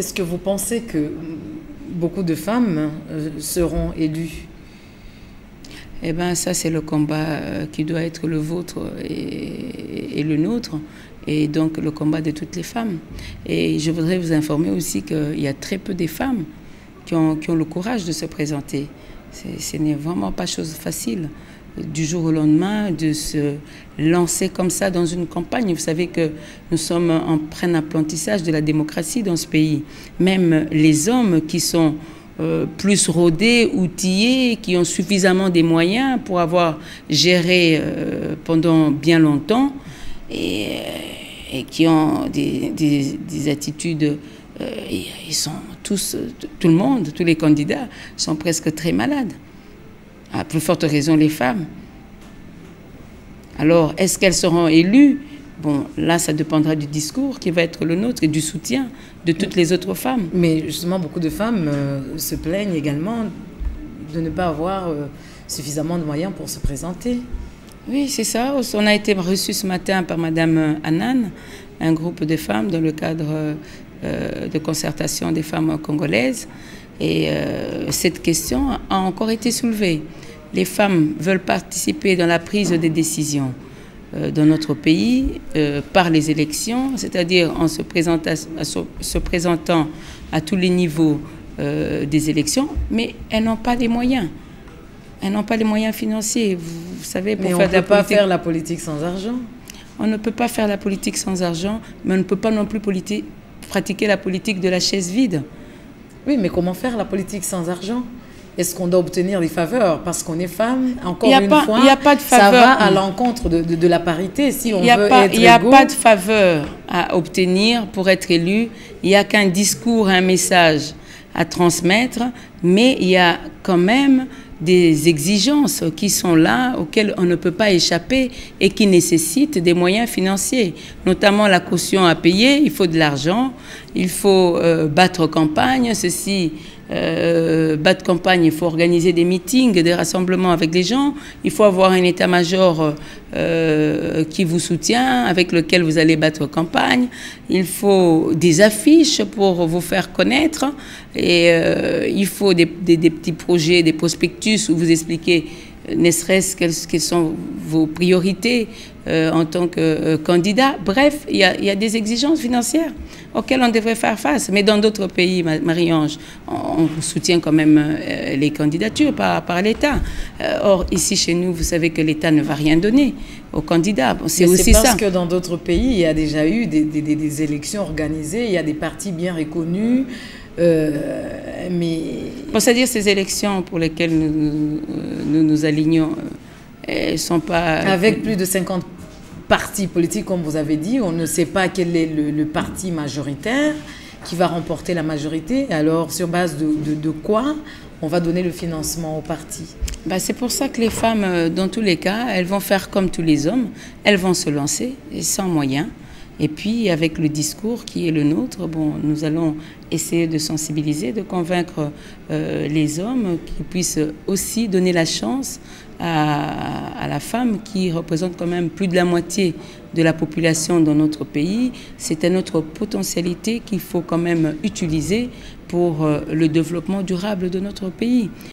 Est-ce que vous pensez que beaucoup de femmes seront élues? Eh bien, ça, c'est le combat qui doit être le vôtre et le nôtre, et donc le combat de toutes les femmes. Et je voudrais vous informer aussi qu'il y a très peu de femmes qui ont le courage de se présenter. Ce n'est vraiment pas chose facile du jour au lendemain de se lancer comme ça dans une campagne. Vous savez que nous sommes en plein apprentissage de la démocratie dans ce pays. Même les hommes qui sont plus rodés, outillés, qui ont suffisamment des moyens pour avoir géré pendant bien longtemps et qui ont des attitudes, ils sont tous, tout le monde, tous les candidats sont presque très malades. À plus forte raison les femmes. Alors, est-ce qu'elles seront élues? Bon, là, ça dépendra du discours qui va être le nôtre et du soutien de toutes les autres femmes. Mais justement, beaucoup de femmes se plaignent également de ne pas avoir suffisamment de moyens pour se présenter. Oui, c'est ça. On a été reçus ce matin par Madame Annan, un groupe de femmes dans le cadre de concertation des femmes congolaises. Et cette question a encore été soulevée. Les femmes veulent participer dans la prise des décisions dans notre pays par les élections, c'est-à-dire en se présentant à tous les niveaux des élections, mais elles n'ont pas les moyens. Elles n'ont pas les moyens financiers. Vous savez, pour faire de la politique, on ne peut pas faire la politique sans argent. On ne peut pas faire la politique sans argent, mais on ne peut pas non plus pratiquer la politique de la chaise vide. Oui, mais comment faire la politique sans argent? Est-ce qu'on doit obtenir des faveurs parce qu'on est femme? Encore une fois, il n'y a pas de faveur. Ça va à l'encontre de la parité. Si on veut être égaux. Il n'y a pas de faveur à obtenir pour être élu. Il n'y a qu'un discours, un message à transmettre, mais il y a quand même des exigences qui sont là, auxquelles on ne peut pas échapper et qui nécessitent des moyens financiers, notamment la caution à payer. Il faut de l'argent, il faut battre campagne, battre campagne, il faut organiser des meetings, des rassemblements avec les gens, il faut avoir un état-major qui vous soutient, avec lequel vous allez battre campagne, il faut des affiches pour vous faire connaître, et il faut des petits projets, des prospectus où vous expliquez ne serait-ce quelles sont vos priorités en tant que candidat. Bref, il y a des exigences financières auxquelles on devrait faire face. Mais dans d'autres pays, Marie-Ange, on soutient quand même les candidatures par l'État. Or, ici, chez nous, vous savez que l'État ne va rien donner aux candidats. C'est aussi ça. Parce que dans d'autres pays, il y a déjà eu des élections organisées, il y a des partis bien reconnus. Mais c'est-à-dire ces élections pour lesquelles nous alignons, elles sont pas... Avec plus de 50 partis politiques, comme vous avez dit, on ne sait pas quel est le parti majoritaire qui va remporter la majorité. Alors, sur base de quoi on va donner le financement au parti? C'est pour ça que les femmes, dans tous les cas, elles vont faire comme tous les hommes. Elles vont se lancer sans moyens. Et puis, avec le discours qui est le nôtre, bon, nous allons essayer de sensibiliser, de convaincre les hommes qui puissent aussi donner la chance à la femme qui représente quand même plus de la moitié de la population dans notre pays. C'est notre potentialité qu'il faut quand même utiliser pour le développement durable de notre pays.